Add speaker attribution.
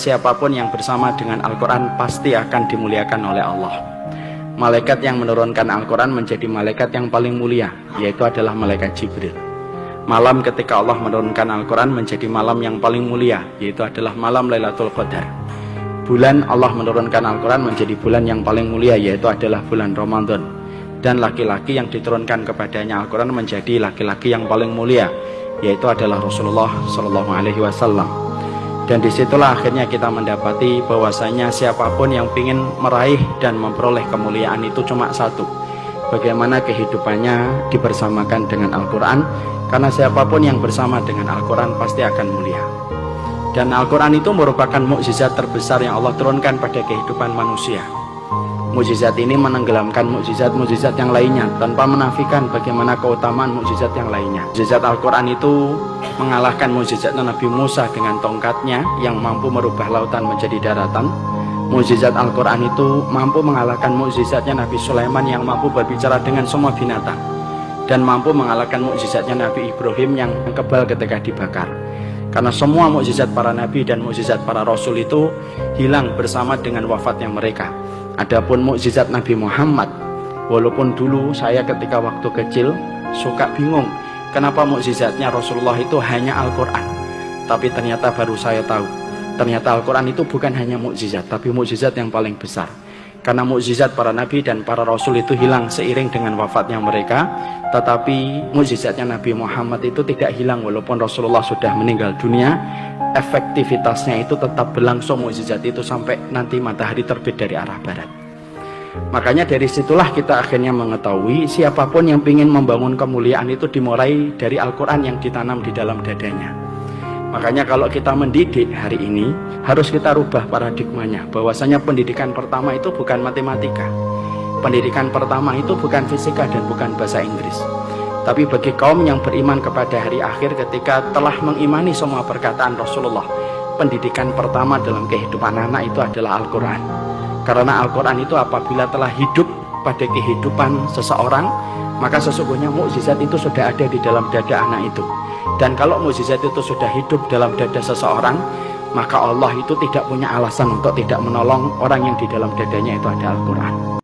Speaker 1: Siapapun yang bersama dengan Al-Quran pasti akan dimuliakan oleh Allah. Malaikat yang menurunkan Al-Quran menjadi malaikat yang paling mulia, yaitu adalah malaikat Jibril. Malam ketika Allah menurunkan Al-Quran menjadi malam yang paling mulia, yaitu adalah malam Lailatul Qadar. Bulan Allah menurunkan Al-Quran menjadi bulan yang paling mulia, yaitu adalah bulan Ramadan. Dan laki-laki yang diturunkan kepadanya Al-Quran menjadi laki-laki yang paling mulia, yaitu adalah Rasulullah SAW. Dan disitulah akhirnya kita mendapati bahwasanya siapapun yang ingin meraih dan memperoleh kemuliaan itu cuma satu, bagaimana kehidupannya dibersamakan dengan Al-Quran. Karena siapapun yang bersama dengan Al-Quran pasti akan mulia. Dan Al-Quran itu merupakan mukjizat terbesar yang Allah turunkan pada kehidupan manusia. Mukjizat ini menenggelamkan mukjizat-mukjizat yang lainnya tanpa menafikan bagaimana keutamaan mukjizat yang lainnya. Mukjizat Al-Quran itu mengalahkan mukjizat Nabi Musa dengan tongkatnya yang mampu merubah lautan menjadi daratan. Mukjizat Al-Quran itu mampu mengalahkan mukjizatnya Nabi Sulaiman yang mampu berbicara dengan semua binatang, dan mampu mengalahkan mukjizatnya Nabi Ibrahim yang kebal ketika dibakar. Karena semua mukjizat para nabi dan mukjizat para rasul itu hilang bersama dengan wafatnya mereka. Adapun mukjizat Nabi Muhammad, walaupun dulu saya ketika waktu kecil suka bingung kenapa mukjizatnya Rasulullah itu hanya Al-Quran, tapi ternyata baru saya tahu, ternyata Al-Quran itu bukan hanya mukjizat, tapi mukjizat yang paling besar. Karena mukjizat para nabi dan para rasul itu hilang seiring dengan wafatnya mereka, tetapi mukjizatnya Nabi Muhammad itu tidak hilang walaupun Rasulullah sudah meninggal dunia. Efektivitasnya itu tetap berlangsung mukjizat itu sampai nanti matahari terbit dari arah barat. Makanya dari situlah kita akhirnya mengetahui siapapun yang ingin membangun kemuliaan itu dimulai dari Al-Quran yang ditanam di dalam dadanya. Makanya kalau kita mendidik hari ini harus kita rubah paradigmanya, bahwasanya pendidikan pertama itu bukan matematika, pendidikan pertama itu bukan fisika dan bukan bahasa Inggris. Tapi bagi kaum yang beriman kepada hari akhir, ketika telah mengimani semua perkataan Rasulullah, pendidikan pertama dalam kehidupan anak itu adalah Al-Quran. Karena Al-Quran itu apabila telah hidup pada kehidupan seseorang, maka sesungguhnya mukjizat itu sudah ada di dalam dada anak itu. Dan kalau mukjizat itu sudah hidup dalam dada seseorang, maka Allah itu tidak punya alasan untuk tidak menolong orang yang di dalam dadanya itu ada Al-Quran.